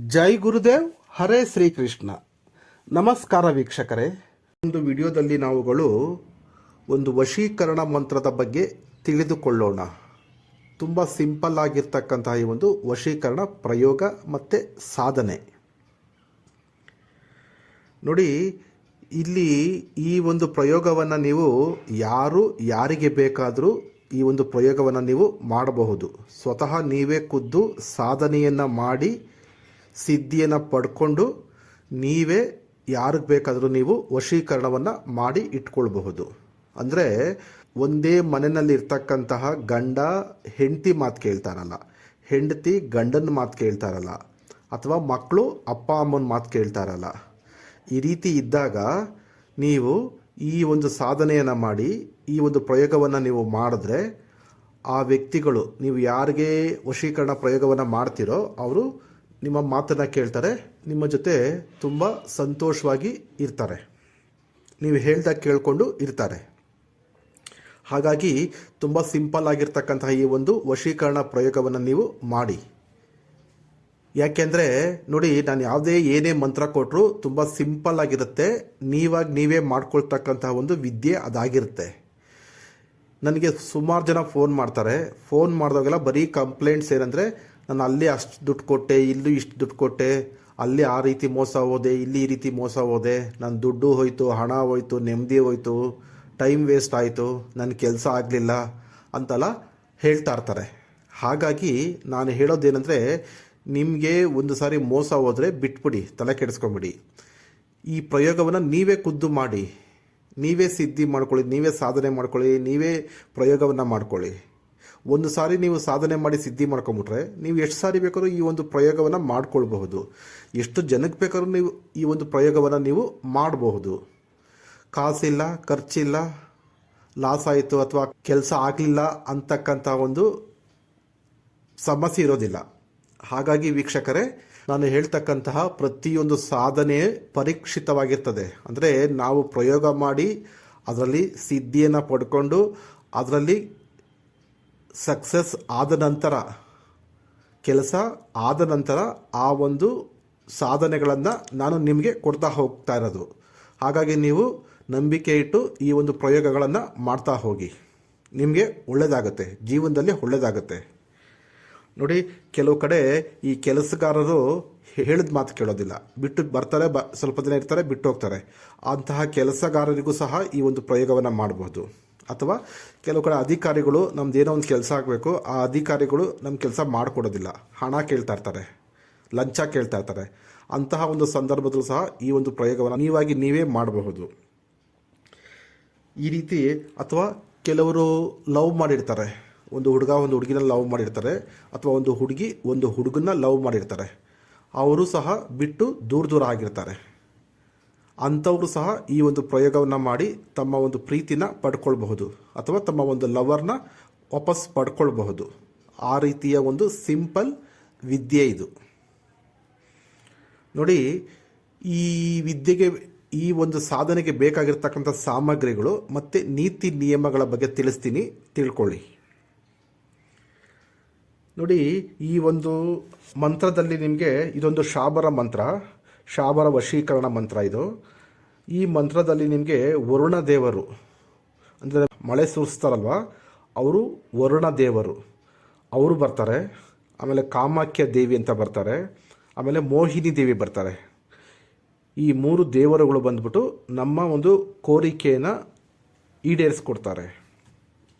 ಜೈ ಗುರುದೇವ್, ಹರೇ ಶ್ರೀಕೃಷ್ಣ. ನಮಸ್ಕಾರ ವೀಕ್ಷಕರೇ. ಒಂದು ವಿಡಿಯೋದಲ್ಲಿ ನಾವುಗಳು ಒಂದು ವಶೀಕರಣ ಮಂತ್ರದ ಬಗ್ಗೆ ತಿಳಿದುಕೊಳ್ಳೋಣ. ತುಂಬ ಸಿಂಪಲ್ ಆಗಿರ್ತಕ್ಕಂತಹ ಈ ಒಂದು ವಶೀಕರಣ ಪ್ರಯೋಗ ಮತ್ತು ಸಾಧನೆ ನೋಡಿ. ಇಲ್ಲಿ ಈ ಒಂದು ಪ್ರಯೋಗವನ್ನು ನೀವು ಯಾರಿಗೆ ಬೇಕಾದರೂ ಈ ಒಂದು ಪ್ರಯೋಗವನ್ನು ನೀವು ಮಾಡಬಹುದು. ಸ್ವತಃ ನೀವೇ ಖುದ್ದು ಸಾಧನೆಯನ್ನು ಮಾಡಿ ಸಿದ್ಧಿಯನ್ನು ಪಡ್ಕೊಂಡು ನೀವೇ ಯಾರಿಗೆ ಬೇಕಾದರೂ ನೀವು ವಶೀಕರಣವನ್ನು ಮಾಡಿ ಇಟ್ಕೊಳ್ಬಹುದು. ಅಂದರೆ ಒಂದೇ ಮನೆಯಲ್ಲಿ ಇರ್ತಕ್ಕಂತಹ ಗಂಡ ಹೆಂಡತಿ ಮಾತು ಕೇಳ್ತಾರಲ್ಲ, ಹೆಂಡತಿ ಗಂಡನ ಮಾತು ಕೇಳ್ತಾರಲ್ಲ, ಅಥವಾ ಮಕ್ಕಳು ಅಪ್ಪ ಅಮ್ಮನ ಮಾತು ಕೇಳ್ತಾರಲ್ಲ, ಈ ರೀತಿ ಇದ್ದಾಗ ನೀವು ಈ ಒಂದು ಸಾಧನೆಯನ್ನು ಮಾಡಿ ಈ ಒಂದು ಪ್ರಯೋಗವನ್ನು ನೀವು ಮಾಡಿದ್ರೆ ಆ ವ್ಯಕ್ತಿಗಳು, ನೀವು ಯಾರಿಗೆ ವಶೀಕರಣ ಪ್ರಯೋಗವನ್ನು ಮಾಡ್ತೀರೋ ಅವರು ನಿಮ್ಮ ಮಾತನ್ನು ಕೇಳ್ತಾರೆ, ನಿಮ್ಮ ಜೊತೆ ತುಂಬ ಸಂತೋಷವಾಗಿ ಇರ್ತಾರೆ, ನೀವು ಹೇಳ್ದಾಗ ಕೇಳಿಕೊಂಡು ಇರ್ತಾರೆ. ಹಾಗಾಗಿ ತುಂಬ ಸಿಂಪಲ್ ಆಗಿರ್ತಕ್ಕಂತಹ ಈ ಒಂದು ವಶೀಕರಣ ಪ್ರಯೋಗವನ್ನು ನೀವು ಮಾಡಿ. ಯಾಕೆಂದರೆ ನೋಡಿ, ನಾನು ಏನೇ ಮಂತ್ರ ಕೊಟ್ಟರು ತುಂಬ ಸಿಂಪಲ್ ಆಗಿರುತ್ತೆ. ನೀವೇ ಮಾಡ್ಕೊಳ್ತಕ್ಕಂತಹ ಒಂದು ವಿದ್ಯೆ ಅದಾಗಿರುತ್ತೆ. ನನಗೆ ಸುಮಾರು ಜನ ಫೋನ್ ಮಾಡ್ತಾರೆ. ಫೋನ್ ಮಾಡಿದಾಗೆಲ್ಲ ಬರೀ ಕಂಪ್ಲೇಂಟ್ಸ್ ಏನಂದರೆ, ನಾನು ಅಲ್ಲಿ ಅಷ್ಟು ದುಡ್ಡು ಕೊಟ್ಟೆ, ಇಲ್ಲೂ ಇಷ್ಟು ದುಡ್ಡು ಕೊಟ್ಟೆ, ಅಲ್ಲಿ ಆ ರೀತಿ ಮೋಸ ಹೋದೆ, ಇಲ್ಲಿ ಈ ರೀತಿ ಮೋಸ ಹೋದೆ, ನನ್ನ ದುಡ್ಡು ಹೋಯಿತು, ಹಣ ಹೋಯಿತು, ನೆಮ್ಮದಿ ಹೋಯಿತು, ಟೈಮ್ ವೇಸ್ಟ್ ಆಯಿತು, ನನ್ನ ಕೆಲಸ ಆಗಲಿಲ್ಲ ಅಂತೆಲ್ಲ ಹೇಳ್ತಾ ಇರ್ತಾರೆ. ಹಾಗಾಗಿ ನಾನು ಹೇಳೋದೇನೆಂದರೆ, ನಿಮಗೆ ಒಂದು ಸಾರಿ ಮೋಸ ಹೋದರೆ ಬಿಟ್ಬಿಡಿ, ತಲೆ ಕೆಡಿಸ್ಕೊಂಬಿಡಿ. ಈ ಪ್ರಯೋಗವನ್ನು ನೀವೇ ಖುದ್ದು ಮಾಡಿ, ನೀವೇ ಸಿದ್ಧಿ ಮಾಡ್ಕೊಳ್ಳಿ, ನೀವೇ ಸಾಧನೆ ಮಾಡ್ಕೊಳ್ಳಿ, ನೀವೇ ಪ್ರಯೋಗವನ್ನು ಮಾಡ್ಕೊಳ್ಳಿ. ಒಂದು ಸಾರಿ ನೀವು ಸಾಧನೆ ಮಾಡಿ ಸಿದ್ಧಿ ಮಾಡ್ಕೊಂಬಿಟ್ರೆ ನೀವು ಎಷ್ಟು ಸಾರಿ ಬೇಕಾದ್ರೂ ಈ ಒಂದು ಪ್ರಯೋಗವನ್ನು ಮಾಡ್ಕೊಳ್ಬಹುದು. ಎಷ್ಟು ಜನಕ್ಕೆ ಬೇಕಾದ್ರೂ ನೀವು ಈ ಒಂದು ಪ್ರಯೋಗವನ್ನು ನೀವು ಮಾಡಬಹುದು. ಕಾಸಿಲ್ಲ, ಖರ್ಚಿಲ್ಲ, ಲಾಸ್ ಆಯಿತು ಅಥವಾ ಕೆಲಸ ಆಗಲಿಲ್ಲ ಅಂತಕ್ಕಂಥ ಒಂದು ಸಮಸ್ಯೆ ಇರೋದಿಲ್ಲ. ಹಾಗಾಗಿ ವೀಕ್ಷಕರೇ, ನಾನು ಹೇಳ್ತಕ್ಕಂತಹ ಪ್ರತಿಯೊಂದು ಸಾಧನೆ ಪರೀಕ್ಷಿತವಾಗಿರ್ತದೆ. ಅಂದರೆ ನಾವು ಪ್ರಯೋಗ ಮಾಡಿ ಅದರಲ್ಲಿ ಸಿದ್ಧಿಯನ್ನು ಪಡ್ಕೊಂಡು ಅದರಲ್ಲಿ ಸಕ್ಸಸ್ ಆದ ನಂತರ, ಕೆಲಸ ಆದ ನಂತರ ಆ ಒಂದು ಸಾಧನೆಗಳನ್ನು ನಾನು ನಿಮಗೆ ಕೊಡ್ತಾ ಹೋಗ್ತಾ ಇರೋದು. ಹಾಗಾಗಿ ನೀವು ನಂಬಿಕೆ ಇಟ್ಟು ಈ ಒಂದು ಪ್ರಯೋಗಗಳನ್ನು ಮಾಡ್ತಾ ಹೋಗಿ, ನಿಮಗೆ ಒಳ್ಳೆಯದಾಗುತ್ತೆ, ಜೀವನದಲ್ಲಿ ಒಳ್ಳೆಯದಾಗುತ್ತೆ. ನೋಡಿ, ಕೆಲವು ಕಡೆ ಈ ಕೆಲಸಗಾರರು ಹೇಳಿದ ಮಾತು ಕೇಳೋದಿಲ್ಲ, ಬಿಟ್ಟು ಬರ್ತಾರೆ, ಸ್ವಲ್ಪ ದಿನ ಇರ್ತಾರೆ, ಬಿಟ್ಟು ಹೋಗ್ತಾರೆ. ಅಂತಹ ಕೆಲಸಗಾರರಿಗೂ ಸಹ ಈ ಒಂದು ಪ್ರಯೋಗವನ್ನು ಮಾಡಬಹುದು. ಅಥವಾ ಕೆಲವು ಕಡೆ ಅಧಿಕಾರಿಗಳು, ನಮ್ದು ಏನೋ ಒಂದು ಕೆಲಸ ಆಗಬೇಕು, ಆ ಅಧಿಕಾರಿಗಳು ನಮ್ಮ ಕೆಲಸ ಮಾಡಿಕೊಡೋದಿಲ್ಲ, ಹಣ ಕೇಳ್ತಾ ಇರ್ತಾರೆ, ಲಂಚ ಕೇಳ್ತಾ ಇರ್ತಾರೆ. ಅಂತಹ ಒಂದು ಸಂದರ್ಭದಲ್ಲೂ ಸಹ ಈ ಒಂದು ಪ್ರಯೋಗವನ್ನು ನೀವೇ ಮಾಡಬಹುದು. ಈ ರೀತಿ. ಅಥವಾ ಕೆಲವರು ಲವ್ ಮಾಡಿರ್ತಾರೆ, ಒಂದು ಹುಡುಗ ಒಂದು ಹುಡುಗಿನ ಲವ್ ಮಾಡಿರ್ತಾರೆ, ಅಥವಾ ಒಂದು ಹುಡುಗಿ ಒಂದು ಹುಡುಗನ ಲವ್ ಮಾಡಿರ್ತಾರೆ. ಅವರು ಸಹ ಬಿಟ್ಟು ದೂರ ಆಗಿರ್ತಾರೆ. ಅಂಥವರು ಸಹ ಈ ಒಂದು ಪ್ರಯೋಗವನ್ನು ಮಾಡಿ ತಮ್ಮ ಒಂದು ಪ್ರೀತಿನ ಪಡ್ಕೊಳ್ಬಹುದು, ಅಥವಾ ತಮ್ಮ ಒಂದು ಲವರ್ನ ವಾಪಸ್ ಪಡ್ಕೊಳ್ಬಹುದು. ಆ ರೀತಿಯ ಒಂದು ಸಿಂಪಲ್ ವಿದ್ಯೆ ಇದು. ನೋಡಿ, ಈ ವಿದ್ಯೆಗೆ, ಈ ಒಂದು ಸಾಧನೆಗೆ ಬೇಕಾಗಿರ್ತಕ್ಕಂಥ ಸಾಮಗ್ರಿಗಳು ಮತ್ತು ನೀತಿ ನಿಯಮಗಳ ಬಗ್ಗೆ ತಿಳಿಸ್ತೀನಿ, ತಿಳ್ಕೊಳ್ಳಿ. ನೋಡಿ, ಈ ಒಂದು ಮಂತ್ರದಲ್ಲಿ ನಿಮಗೆ ಇದೊಂದು ಶಾಬರ ಮಂತ್ರ, ಶಾಬರ ವಶೀಕರಣ ಮಂತ್ರ ಇದು. ಈ ಮಂತ್ರದಲ್ಲಿ ನಿಮಗೆ ವರುಣ ದೇವರು, ಅಂದರೆ ಮಳೆ ಸುರಿಸ್ತಾರಲ್ವ, ಅವರು ವರುಣ ದೇವರು, ಅವರು ಬರ್ತಾರೆ. ಆಮೇಲೆ ಕಾಮಾಖ್ಯ ದೇವಿ ಅಂತ ಬರ್ತಾರೆ. ಆಮೇಲೆ ಮೋಹಿನಿ ದೇವಿ ಬರ್ತಾರೆ. ಈ ಮೂರು ದೇವರುಗಳು ಬಂದ್ಬಿಟ್ಟು ನಮ್ಮ ಒಂದು ಕೋರಿಕೆಯನ್ನು ಈಡೇರಿಸ್ಕೊಡ್ತಾರೆ.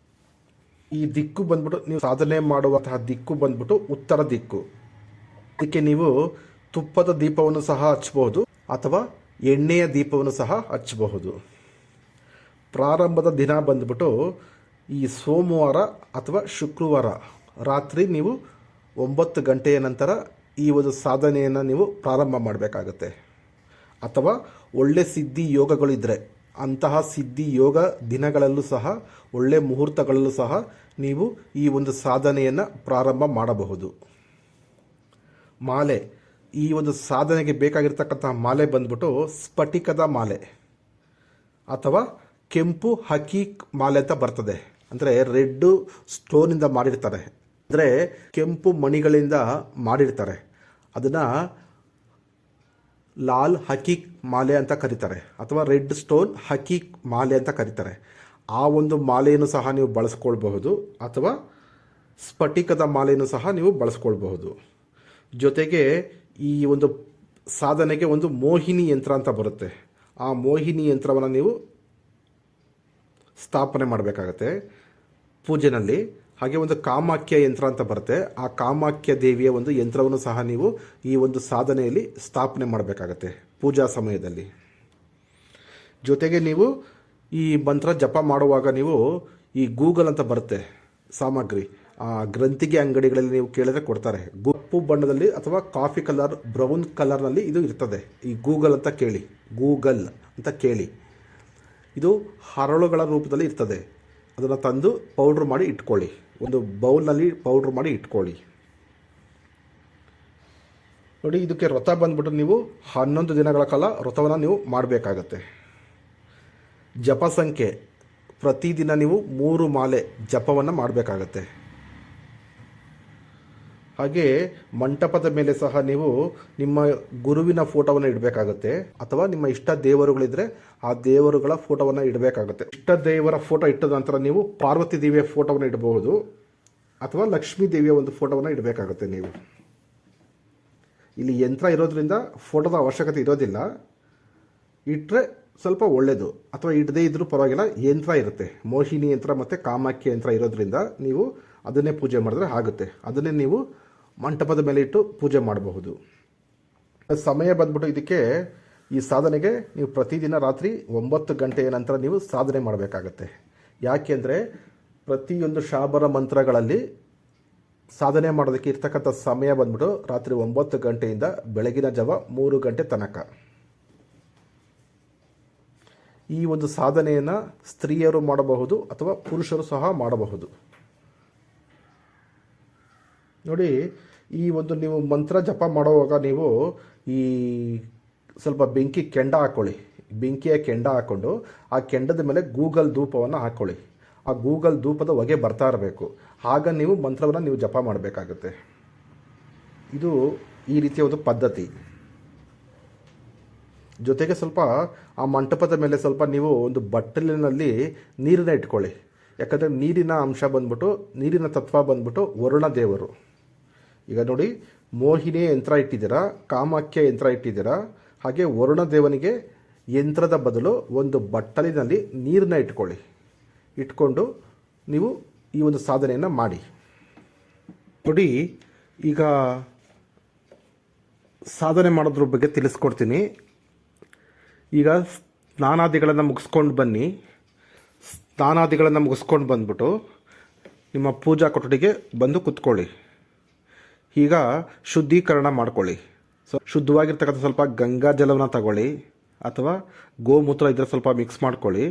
ಈ ದಿಕ್ಕು ಬಂದ್ಬಿಟ್ಟು, ನೀವು ಸಾಧನೆ ಮಾಡುವಂತಹ ದಿಕ್ಕು ಬಂದ್ಬಿಟ್ಟು ಉತ್ತರ ದಿಕ್ಕು. ಅದಕ್ಕೆ ನೀವು ತುಪ್ಪದ ದೀಪವನ್ನು ಸಹ ಹಚ್ಚಬಹುದು, ಅಥವಾ ಎಣ್ಣೆಯ ದೀಪವನ್ನು ಸಹ ಹಚ್ಚಬಹುದು. ಪ್ರಾರಂಭದ ದಿನ ಬಂದ್ಬಿಟ್ಟು ಈ ಸೋಮವಾರ ಅಥವಾ ಶುಕ್ರವಾರ ರಾತ್ರಿ ನೀವು 9 ಗಂಟೆಯ ನಂತರ ಈ ಒಂದು ಸಾಧನೆಯನ್ನು ನೀವು ಪ್ರಾರಂಭ ಮಾಡಬೇಕಾಗತ್ತೆ. ಅಥವಾ ಒಳ್ಳೆ ಸಿದ್ಧಿ ಯೋಗಗಳಿದ್ದರೆ ಅಂತಹ ಸಿದ್ಧಿ ಯೋಗ ದಿನಗಳಲ್ಲೂ ಸಹ, ಒಳ್ಳೆ ಮುಹೂರ್ತಗಳಲ್ಲೂ ಸಹ ನೀವು ಈ ಒಂದು ಸಾಧನೆಯನ್ನು ಪ್ರಾರಂಭ ಮಾಡಬಹುದು. ಮಾಲೆ, ಈ ಒಂದು ಸಾಧನೆಗೆ ಬೇಕಾಗಿರ್ತಕ್ಕಂತಹ ಮಾಲೆ ಬಂದ್ಬಿಟ್ಟು ಸ್ಫಟಿಕದ ಮಾಲೆ ಅಥವಾ ಕೆಂಪು ಹಕೀಕ್ ಮಾಲೆ ಅಂತ ಬರ್ತದೆ. ಅಂದರೆ ರೆಡ್ ಸ್ಟೋನಿಂದ ಮಾಡಿರ್ತಾರೆ, ಅಂದರೆ ಕೆಂಪು ಮಣಿಗಳಿಂದ ಮಾಡಿರ್ತಾರೆ. ಅದನ್ನು ಲಾಲ್ ಹಕೀಕ್ ಮಾಲೆ ಅಂತ ಕರೀತಾರೆ, ಅಥವಾ ರೆಡ್ ಸ್ಟೋನ್ ಹಕೀಕ್ ಮಾಲೆ ಅಂತ ಕರೀತಾರೆ. ಆ ಒಂದು ಮಾಲೆಯನ್ನು ಸಹ ನೀವು ಬಳಸ್ಕೊಳ್ಬಹುದು, ಅಥವಾ ಸ್ಫಟಿಕದ ಮಾಲೆಯನ್ನು ಸಹ ನೀವು ಬಳಸ್ಕೊಳ್ಬಹುದು. ಜೊತೆಗೆ ಈ ಒಂದು ಸಾಧನೆಗೆ ಒಂದು ಮೋಹಿನಿ ಯಂತ್ರ ಅಂತ ಬರುತ್ತೆ. ಆ ಮೋಹಿನಿ ಯಂತ್ರವನ್ನು ನೀವು ಸ್ಥಾಪನೆ ಮಾಡಬೇಕಾಗತ್ತೆ ಪೂಜೆನಲ್ಲಿ. ಹಾಗೆ ಒಂದು ಕಾಮಾಖ್ಯ ಯಂತ್ರ ಅಂತ ಬರುತ್ತೆ. ಆ ಕಾಮಾಖ್ಯ ದೇವಿಯ ಒಂದು ಯಂತ್ರವನ್ನು ಸಹ ನೀವು ಈ ಒಂದು ಸಾಧನೆಯಲ್ಲಿ ಸ್ಥಾಪನೆ ಮಾಡಬೇಕಾಗತ್ತೆ ಪೂಜಾ ಸಮಯದಲ್ಲಿ. ಜೊತೆಗೆ ನೀವು ಈ ಮಂತ್ರ ಜಪ ಮಾಡುವಾಗ ನೀವು ಈ ಗೂಗಲ್ ಅಂತ ಬರುತ್ತೆ ಸಾಮಗ್ರಿ, ಆ ಗ್ರಂಥಿಗೆ ಅಂಗಡಿಗಳಲ್ಲಿ ನೀವು ಕೇಳಿದ್ರೆ ಕೊಡ್ತಾರೆ. ಕಪ್ಪು ಬಣ್ಣದಲ್ಲಿ ಅಥವಾ ಕಾಫಿ ಕಲರ್, ಬ್ರೌನ್ ಕಲರ್ನಲ್ಲಿ ಇದು ಇರ್ತದೆ. ಈ ಗೂಗಲ್ ಅಂತ ಕೇಳಿ, ಗೂಗಲ್ ಅಂತ ಕೇಳಿ. ಇದು ಹರಳುಗಳ ರೂಪದಲ್ಲಿ ಇರ್ತದೆ. ಅದನ್ನು ತಂದು ಪೌಡ್ರ್ ಮಾಡಿ ಇಟ್ಕೊಳ್ಳಿ, ಒಂದು ಬೌಲ್ನಲ್ಲಿ ಪೌಡ್ರ್ ಮಾಡಿ ಇಟ್ಕೊಳ್ಳಿ. ನೋಡಿ, ಇದಕ್ಕೆ ವ್ರತ ಬಂದ್ಬಿಟ್ಟು ನೀವು 11 ದಿನಗಳ ಕಾಲ ವ್ರತವನ್ನು ನೀವು ಮಾಡಬೇಕಾಗತ್ತೆ. ಜಪ ಸಂಖ್ಯೆ ಪ್ರತಿದಿನ ನೀವು 3 ಮಾಲೆ ಜಪವನ್ನು ಮಾಡಬೇಕಾಗತ್ತೆ. ಹಾಗೆ ಮಂಟಪದ ಮೇಲೆ ಸಹ ನೀವು ನಿಮ್ಮ ಗುರುವಿನ ಫೋಟೋವನ್ನು ಇಡಬೇಕಾಗುತ್ತೆ, ಅಥವಾ ನಿಮ್ಮ ಇಷ್ಟ ದೇವರುಗಳಿದ್ರೆ ಆ ದೇವರುಗಳ ಫೋಟೋವನ್ನು ಇಡಬೇಕಾಗುತ್ತೆ. ಇಷ್ಟ ದೇವರ ಫೋಟೋ ಇಟ್ಟದ ನಂತರ ನೀವು ಪಾರ್ವತಿ ದೇವಿಯ ಫೋಟೋವನ್ನು ಇಡಬಹುದು, ಅಥವಾ ಲಕ್ಷ್ಮೀ ದೇವಿಯ ಒಂದು ಫೋಟೋವನ್ನು ಇಡಬೇಕಾಗುತ್ತೆ. ನೀವು ಇಲ್ಲಿ ಯಂತ್ರ ಇರೋದ್ರಿಂದ ಫೋಟೋದ ಅವಶ್ಯಕತೆ ಇರೋದಿಲ್ಲ. ಇಟ್ಟರೆ ಸ್ವಲ್ಪ ಒಳ್ಳೆಯದು, ಅಥವಾ ಇಡದೇ ಇದ್ರೂ ಪರವಾಗಿಲ್ಲ. ಯಂತ್ರ ಇರುತ್ತೆ, ಮೋಹಿನಿ ಯಂತ್ರ ಮತ್ತು ಕಾಮಾಖ್ಯ ಯಂತ್ರ ಇರೋದ್ರಿಂದ ನೀವು ಅದನ್ನೇ ಪೂಜೆ ಮಾಡಿದ್ರೆ ಆಗುತ್ತೆ. ಅದನ್ನೇ ನೀವು ಮಂಟಪದ ಮೇಲೆ ಇಟ್ಟು ಪೂಜೆ ಮಾಡಬಹುದು. ಸಮಯ ಬಂದ್ಬಿಟ್ಟು ಇದಕ್ಕೆ, ಈ ಸಾಧನೆಗೆ ನೀವು ಪ್ರತಿದಿನ ರಾತ್ರಿ 9 ಗಂಟೆಯ ನಂತರ ನೀವು ಸಾಧನೆ ಮಾಡಬೇಕಾಗತ್ತೆ. ಯಾಕೆಂದರೆ ಪ್ರತಿಯೊಂದು ಶಾಬರ ಮಂತ್ರಗಳಲ್ಲಿ ಸಾಧನೆ ಮಾಡೋದಕ್ಕೆ ಇರ್ತಕ್ಕಂಥ ಸಮಯ ಬಂದ್ಬಿಟ್ಟು ರಾತ್ರಿ 9 ಗಂಟೆಯಿಂದ ಬೆಳಗಿನ ಜಾವ 3 ಗಂಟೆ ತನಕ. ಈ ಒಂದು ಸಾಧನೆಯನ್ನು ಸ್ತ್ರೀಯರು ಮಾಡಬಹುದು, ಅಥವಾ ಪುರುಷರು ಸಹ ಮಾಡಬಹುದು. ನೋಡಿ, ಈ ಒಂದು ನೀವು ಮಂತ್ರ ಜಪ ಮಾಡುವಾಗ ನೀವು ಈ ಸ್ವಲ್ಪ ಬೆಂಕಿ ಕೆಂಡ ಹಾಕ್ಕೊಳ್ಳಿ. ಬೆಂಕಿಯ ಕೆಂಡ ಹಾಕ್ಕೊಂಡು ಆ ಕೆಂಡದ ಮೇಲೆ ಗೂಗಲ್ ಧೂಪವನ್ನು ಹಾಕ್ಕೊಳ್ಳಿ. ಆ ಗೂಗಲ್ ಧೂಪದ ಹೊಗೆ ಬರ್ತಾ ಇರಬೇಕು. ಆಗ ನೀವು ಮಂತ್ರವನ್ನು ನೀವು ಜಪ ಮಾಡಬೇಕಾಗುತ್ತೆ. ಇದು ಈ ರೀತಿಯ ಒಂದು ಪದ್ಧತಿ. ಜೊತೆಗೆ ಸ್ವಲ್ಪ ಆ ಮಂಟಪದ ಮೇಲೆ ಸ್ವಲ್ಪ ನೀವು ಒಂದು ಬಟ್ಟಲಿನಲ್ಲಿ ನೀರನ್ನ ಇಟ್ಕೊಳ್ಳಿ. ಯಾಕಂದರೆ ನೀರಿನ ಅಂಶ ಬಂದ್ಬಿಟ್ಟು, ನೀರಿನ ತತ್ವ ಬಂದ್ಬಿಟ್ಟು ವರುಣ ದೇವರು. ಈಗ ನೋಡಿ, ಮೋಹಿನಿ ಯಂತ್ರ ಇಟ್ಟಿದ್ದೀರಾ, ಕಾಮಾಖ್ಯ ಯಂತ್ರ ಇಟ್ಟಿದ್ದೀರಾ, ಹಾಗೆ ವರುಣ ದೇವನಿಗೆ ಯಂತ್ರದ ಬದಲು ಒಂದು ಬಟ್ಟಲಿನಲ್ಲಿ ನೀರನ್ನ ಇಟ್ಕೊಳ್ಳಿ. ಇಟ್ಕೊಂಡು ನೀವು ಈ ಒಂದು ಸಾಧನೆಯನ್ನು ಮಾಡಿ. ನೋಡಿ, ಈಗ ಸಾಧನೆ ಮಾಡೋದ್ರ ಬಗ್ಗೆ ತಿಳಿಸ್ಕೊಡ್ತೀನಿ. ಈಗ ಸ್ನಾನಾದಿಗಳನ್ನು ಮುಗಿಸ್ಕೊಂಡು ಬನ್ನಿ. ಸ್ನಾನಾದಿಗಳನ್ನು ಮುಗಿಸ್ಕೊಂಡು ಬಂದ್ಬಿಟ್ಟು ನಿಮ್ಮ ಪೂಜಾ ಕೊಠಡಿಗೆ ಬಂದು ಕೂತ್ಕೊಳ್ಳಿ. ಈಗ ಶುದ್ಧೀಕರಣ ಮಾಡ್ಕೊಳ್ಳಿ. ಶುದ್ಧವಾಗಿರ್ತಕ್ಕಂಥ ಸ್ವಲ್ಪ ಗಂಗಾ ಜಲವನ್ನು ತಗೊಳ್ಳಿ, ಅಥವಾ ಗೋಮೂತ್ರ ಇದ್ದರೆ ಸ್ವಲ್ಪ ಮಿಕ್ಸ್ ಮಾಡ್ಕೊಳ್ಳಿ.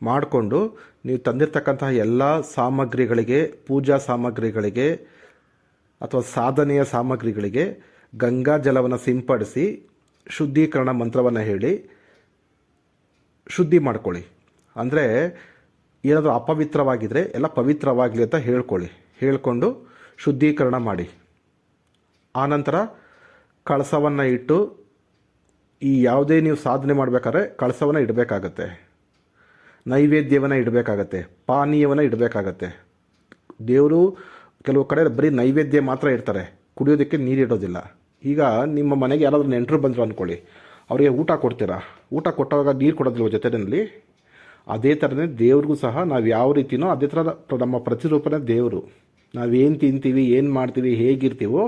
ಮಾಡಿಕೊಂಡು ನೀವು ತಂದಿರ್ತಕ್ಕಂತಹ ಎಲ್ಲ ಸಾಮಗ್ರಿಗಳಿಗೆ, ಪೂಜಾ ಸಾಮಗ್ರಿಗಳಿಗೆ ಅಥವಾ ಸಾಧನೆಯ ಸಾಮಗ್ರಿಗಳಿಗೆ ಗಂಗಾ ಜಲವನ್ನು ಸಿಂಪಡಿಸಿ ಶುದ್ಧೀಕರಣ ಮಂತ್ರವನ್ನು ಹೇಳಿ ಶುದ್ಧಿ ಮಾಡ್ಕೊಳ್ಳಿ. ಅಂದರೆ ಏನಾದರೂ ಅಪವಿತ್ರವಾಗಿದ್ದರೆ ಎಲ್ಲ ಪವಿತ್ರವಾಗಲಿ ಅಂತ ಹೇಳ್ಕೊಂಡು ಶುದ್ಧೀಕರಣ ಮಾಡಿ. ಆನಂತರ ಕಳಸವನ್ನು ಇಟ್ಟು, ಈ ಯಾವುದೇ ನೀವು ಸಾಧನೆ ಮಾಡಬೇಕಾದ್ರೆ ಕಳಸವನ್ನು ಇಡಬೇಕಾಗತ್ತೆ, ನೈವೇದ್ಯವನ್ನು ಇಡಬೇಕಾಗತ್ತೆ, ಪಾನೀಯವನ್ನು ಇಡಬೇಕಾಗತ್ತೆ. ದೇವರು ಕೆಲವು ಕಡೆ ಬರೀ ನೈವೇದ್ಯ ಮಾತ್ರ ಇಡ್ತಾರೆ, ಕುಡಿಯೋದಕ್ಕೆ ನೀರಿಡೋದಿಲ್ಲ. ಈಗ ನಿಮ್ಮ ಮನೆಗೆ ಯಾರಾದರೂ ನೆಂಟರು ಬಂದರು ಅಂದ್ಕೊಳ್ಳಿ, ಅವರಿಗೆ ಊಟ ಕೊಡ್ತೀರಾ, ಊಟ ಕೊಟ್ಟವಾಗ ನೀರು ಕೊಡೋದಿಲ್ವ ಜೊತೆಯಲ್ಲಿ? ಅದೇ ಥರನೇ ದೇವ್ರಿಗೂ ಸಹ ನಾವು ಯಾವ ರೀತಿನೋ ಅದೇ ಥರ ನಮ್ಮ ಪ್ರತಿರೂಪನೇ ದೇವರು. ನಾವೇನು ತಿಂತೀವಿ, ಏನು ಮಾಡ್ತೀವಿ, ಹೇಗಿರ್ತೀವೋ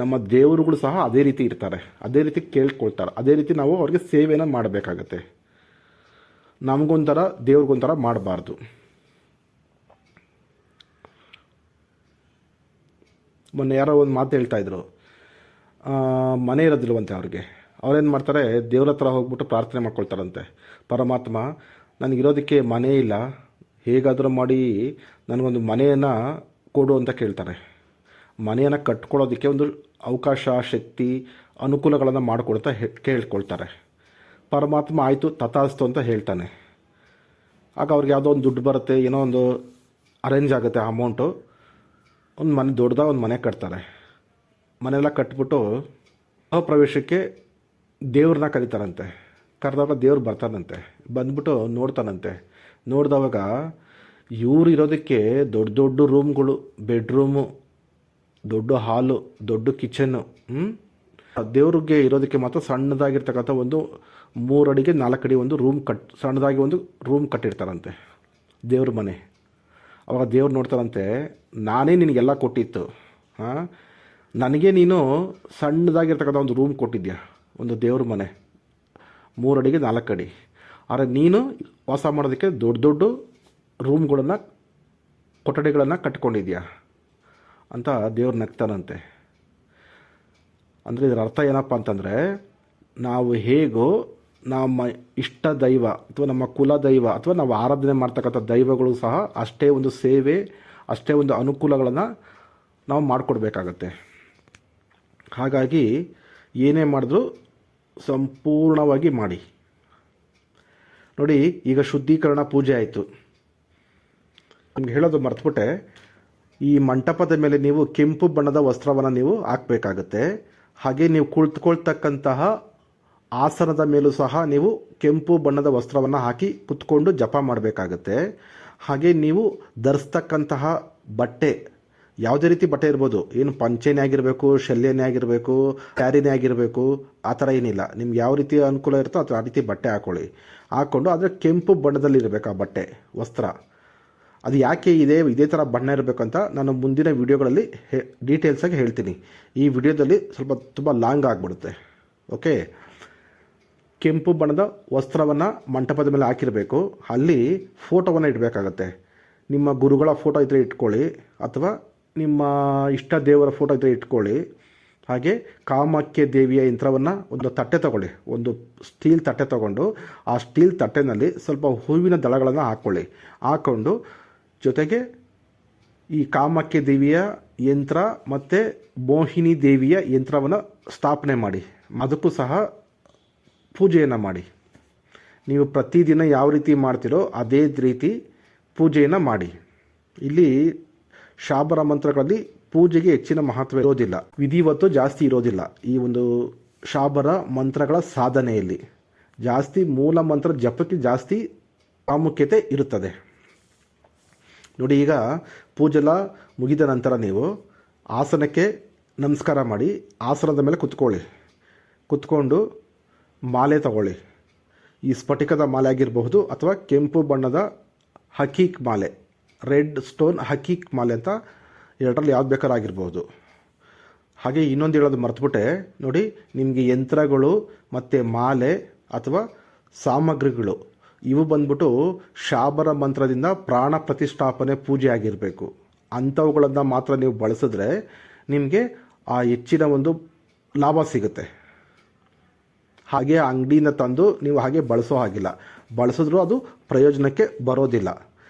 ನಮ್ಮ ದೇವರುಗಳು ಸಹ ಅದೇ ರೀತಿ ಇರ್ತಾರೆ, ಅದೇ ರೀತಿ ಕೇಳ್ಕೊಳ್ತಾರೆ. ಅದೇ ರೀತಿ ನಾವು ಅವ್ರಿಗೆ ಸೇವೆಯನ್ನು ಮಾಡಬೇಕಾಗತ್ತೆ. ನಮಗೊಂಥರ ದೇವ್ರಿಗೊಂಥರ ಮಾಡಬಾರ್ದು. ಮೊನ್ನೆ ಯಾರೋ ಒಂದು ಮಾತು ಹೇಳ್ತಾಯಿದ್ರು, ಮನೆ ಇರೋದಿಲ್ವಂತೆ ಅವ್ರಿಗೆ. ಅವ್ರೇನು ಮಾಡ್ತಾರೆ, ದೇವ್ರ ಹತ್ರ ಹೋಗ್ಬಿಟ್ಟು ಪ್ರಾರ್ಥನೆ ಮಾಡ್ಕೊಳ್ತಾರಂತೆ, ಪರಮಾತ್ಮ ನನಗಿರೋದಕ್ಕೆ ಮನೆ ಇಲ್ಲ, ಹೇಗಾದರೂ ಮಾಡಿ ನನಗೊಂದು ಮನೆಯನ್ನು ಕೊಡು ಅಂತ ಕೇಳ್ತಾರೆ. ಮನೆಯನ್ನು ಕಟ್ಕೊಳ್ಳೋದಕ್ಕೆ ಒಂದು ಅವಕಾಶ, ಶಕ್ತಿ, ಅನುಕೂಲಗಳನ್ನು ಮಾಡಿಕೊಡ್ತಾ ಕೇಳ್ಕೊಳ್ತಾರೆ. ಪರಮಾತ್ಮ ಆಯಿತು ತಥಾಸ್ತು ಅಂತ ಹೇಳ್ತಾನೆ. ಆಗ ಅವ್ರಿಗೆ ಯಾವುದೋ ಒಂದು ದುಡ್ಡು ಬರುತ್ತೆ, ಏನೋ ಒಂದು ಅರೇಂಜ್ ಆಗುತ್ತೆ ಅಮೌಂಟು, ಒಂದು ಮನೆ ದೊಡ್ಡದಾಗಿ ಒಂದು ಮನೆ ಕಟ್ತಾರೆ. ಮನೆಯೆಲ್ಲ ಕಟ್ಬಿಟ್ಟು ಪ್ರವೇಶಕ್ಕೆ ದೇವ್ರನ್ನ ಕರೀತಾರಂತೆ. ಕರೆದಾಗ ದೇವ್ರು ಬರ್ತಾನಂತೆ. ಬಂದ್ಬಿಟ್ಟು ನೋಡ್ತಾನಂತೆ. ನೋಡಿದವಾಗ ಇವ್ರು ಇರೋದಕ್ಕೆ ದೊಡ್ಡ ದೊಡ್ಡ ರೂಮ್ಗಳು, ಬೆಡ್ರೂಮು, ದೊಡ್ಡ ಹಾಲು, ದೊಡ್ಡ ಕಿಚನ್ನು. ದೇವ್ರಿಗೆ ಇರೋದಕ್ಕೆ ಮಾತ್ರ ಸಣ್ಣದಾಗಿರ್ತಕ್ಕಂಥ ಒಂದು 3 ಅಡಿಗೆ 4 ಅಡಿ ಒಂದು ರೂಮ್ ಸಣ್ಣದಾಗಿ ಒಂದು ರೂಮ್ ಕಟ್ಟಿರ್ತಾರಂತೆ, ದೇವ್ರ ಮನೆ. ಅವಾಗ ದೇವ್ರು ನೋಡ್ತಾರಂತೆ, ನಾನೇ ನಿನಗೆಲ್ಲ ಕೊಟ್ಟಿತ್ತು, ನನಗೆ ನೀನು ಸಣ್ಣದಾಗಿರ್ತಕ್ಕಂಥ ಒಂದು ರೂಮ್ ಕೊಟ್ಟಿದ್ಯಾ, ಒಂದು ದೇವ್ರ ಮನೆ 3 ಅಡಿಗೆ 4 ಅಡಿ. ಆದರೆ ನೀನು ವಾಸ ಮಾಡೋದಕ್ಕೆ ದೊಡ್ಡ ದೊಡ್ಡ ರೂಮ್ಗಳನ್ನು, ಕೊಠಡಿಗಳನ್ನು ಕಟ್ಕೊಂಡಿದ್ಯಾ ಅಂತ ದೇವ್ರು ನಗ್ತಾನಂತೆ. ಅಂದರೆ ಇದರ ಅರ್ಥ ಏನಪ್ಪ ಅಂತಂದರೆ, ನಾವು ಹೇಗೋ ನಮ್ಮ ಇಷ್ಟ ದೈವ ಅಥವಾ ನಮ್ಮ ಕುಲ ದೈವ ಅಥವಾ ನಾವು ಆರಾಧನೆ ಮಾಡ್ತಕ್ಕಂಥ ದೈವಗಳು ಸಹ ಅಷ್ಟೇ ಒಂದು ಸೇವೆ, ಅಷ್ಟೇ ಒಂದು ಅನುಕೂಲಗಳನ್ನು ನಾವು ಮಾಡಿಕೊಡ್ಬೇಕಾಗತ್ತೆ. ಹಾಗಾಗಿ ಏನೇ ಮಾಡಿದ್ರೂ ಸಂಪೂರ್ಣವಾಗಿ ಮಾಡಿ. ನೋಡಿ, ಈಗ ಶುದ್ಧೀಕರಣ ಪೂಜೆ ಆಯಿತು. ನಿಮ್ಗೆ ಹೇಳೋದು ಮರ್ತುಬಿಟ್ಟೆ, ಈ ಮಂಟಪದ ಮೇಲೆ ನೀವು ಕೆಂಪು ಬಣ್ಣದ ವಸ್ತ್ರವನ್ನು ನೀವು ಹಾಕಬೇಕಾಗತ್ತೆ. ಹಾಗೆ ನೀವು ಕುಳಿತುಕೊಳ್ತಕ್ಕಂತಹ ಆಸನದ ಮೇಲೂ ಸಹ ನೀವು ಕೆಂಪು ಬಣ್ಣದ ವಸ್ತ್ರವನ್ನು ಹಾಕಿ ಕುತ್ಕೊಂಡು ಜಪ ಮಾಡಬೇಕಾಗತ್ತೆ. ಹಾಗೆ ನೀವು ಧರಿಸ್ತಕ್ಕಂತಹ ಬಟ್ಟೆ ಯಾವುದೇ ರೀತಿ ಬಟ್ಟೆ ಇರ್ಬೋದು, ಏನು ಪಂಚೆನೇ ಆಗಿರಬೇಕು, ಶಲ್ಯನೇ ಆಗಿರಬೇಕು, ಸ್ಯಾರಿನೇ ಆಗಿರಬೇಕು, ಆ ಥರ ಏನಿಲ್ಲ. ನಿಮ್ಗೆ ಯಾವ ರೀತಿ ಅನುಕೂಲ ಇರುತ್ತೋ ಆ ರೀತಿ ಬಟ್ಟೆ ಹಾಕ್ಕೊಂಡು ಆದರೆ ಕೆಂಪು ಬಣ್ಣದಲ್ಲಿ ಇರಬೇಕು ಆ ಬಟ್ಟೆ ವಸ್ತ್ರ. ಅದು ಯಾಕೆ ಇದೇ ಥರ ಬಣ್ಣ ಇರಬೇಕಂತ ನಾನು ಮುಂದಿನ ವಿಡಿಯೋಗಳಲ್ಲಿ ಡೀಟೇಲ್ಸಾಗಿ ಹೇಳ್ತೀನಿ. ಈ ವಿಡಿಯೋದಲ್ಲಿ ತುಂಬ ಲಾಂಗ್ ಆಗಿಬಿಡುತ್ತೆ. ಓಕೆ, ಕೆಂಪು ಬಣ್ಣದ ವಸ್ತ್ರವನ್ನು ಮಂಟಪದ ಮೇಲೆ ಹಾಕಿರಬೇಕು. ಅಲ್ಲಿ ಫೋಟೋವನ್ನು ಇಡಬೇಕಾಗತ್ತೆ. ನಿಮ್ಮ ಗುರುಗಳ ಫೋಟೋ ಇದ್ದರೆ ಇಟ್ಕೊಳ್ಳಿ, ಅಥವಾ ನಿಮ್ಮ ಇಷ್ಟ ದೇವರ ಫೋಟೋ ಇದ್ದರೆ ಇಟ್ಕೊಳ್ಳಿ. ಹಾಗೆ ಕಾಮಾಖ್ಯ ದೇವಿಯ ಯಂತ್ರವನ್ನು ಒಂದು ತಟ್ಟೆ ತಗೊಳ್ಳಿ, ಒಂದು ಸ್ಟೀಲ್ ತಟ್ಟೆ ತಗೊಂಡು ಆ ಸ್ಟೀಲ್ ತಟ್ಟೆನಲ್ಲಿ ಸ್ವಲ್ಪ ಹೂವಿನ ದಳಗಳನ್ನು ಹಾಕ್ಕೊಂಡು ಜೊತೆಗೆ ಈ ಕಾಮಾಖ್ಯ ದೇವಿಯ ಯಂತ್ರ ಮತ್ತು ಮೋಹಿನಿ ದೇವಿಯ ಯಂತ್ರವನ್ನು ಸ್ಥಾಪನೆ ಮಾಡಿ, ಅದಕ್ಕೂ ಸಹ ಪೂಜೆಯನ್ನು ಮಾಡಿ. ನೀವು ಪ್ರತಿದಿನ ಯಾವ ರೀತಿ ಮಾಡ್ತೀರೋ ಅದೇ ರೀತಿ ಪೂಜೆಯನ್ನು ಮಾಡಿ. ಇಲ್ಲಿ ಶಾಬರ ಮಂತ್ರಗಳಲ್ಲಿ ಪೂಜೆಗೆ ಹೆಚ್ಚಿನ ಮಹತ್ವ ಇರೋದಿಲ್ಲ, ವಿಧಿವತ್ತು ಜಾಸ್ತಿ ಇರೋದಿಲ್ಲ. ಈ ಒಂದು ಶಾಬರ ಮಂತ್ರಗಳ ಸಾಧನೆಯಲ್ಲಿ ಜಾಸ್ತಿ ಮೂಲ ಮಂತ್ರ ಜಪಕ್ಕೆ ಜಾಸ್ತಿ ಪ್ರಾಮುಖ್ಯತೆ ಇರುತ್ತದೆ. ನೋಡಿ, ಈಗ ಪೂಜೆಲ್ಲ ಮುಗಿದ ನಂತರ ನೀವು ಆಸನಕ್ಕೆ ನಮಸ್ಕಾರ ಮಾಡಿ ಆಸನದ ಮೇಲೆ ಕುತ್ಕೊಂಡು ಮಾಲೆ ತಗೊಳ್ಳಿ. ಈ ಸ್ಫಟಿಕದ ಮಾಲೆ ಆಗಿರಬಹುದು ಅಥವಾ ಕೆಂಪು ಬಣ್ಣದ ಹಕೀಕ್ ಮಾಲೆ, ರೆಡ್ ಸ್ಟೋನ್ ಹಕೀಕ್ ಮಾಲೆ ಅಂತ ಎರಡರಲ್ಲಿ ಯಾವ್ದು ಬೇಕಾದ್ರೂ ಆಗಿರ್ಬೋದು. ಹಾಗೆ ಇನ್ನೊಂದು ಹೇಳೋದು ಮರ್ತುಬಿಟ್ಟೆ, ನೋಡಿ, ನಿಮಗೆ ಯಂತ್ರಗಳು ಮತ್ತು ಮಾಲೆ ಅಥವಾ ಸಾಮಗ್ರಿಗಳು ಇವು ಬಂದ್ಬಿಟ್ಟು ಶಾಬರ ಮಂತ್ರದಿಂದ ಪ್ರಾಣ ಪ್ರತಿಷ್ಠಾಪನೆ ಪೂಜೆ ಆಗಿರಬೇಕು. ಅಂಥವುಗಳನ್ನು ಮಾತ್ರ ನೀವು ಬಳಸಿದ್ರೆ ನಿಮಗೆ ಆ ಹೆಚ್ಚಿನ ಒಂದು ಲಾಭ ಸಿಗುತ್ತೆ. ಹಾಗೆ ಅಂಗಡಿಯಿಂದ ತಂದು ನೀವು ಹಾಗೆ ಬಳಸೋ ಹಾಗಿಲ್ಲ, ಬಳಸಿದ್ರೂ ಅದು ಪ್ರಯೋಜನಕ್ಕೆ ಬರೋದಿಲ್ಲ.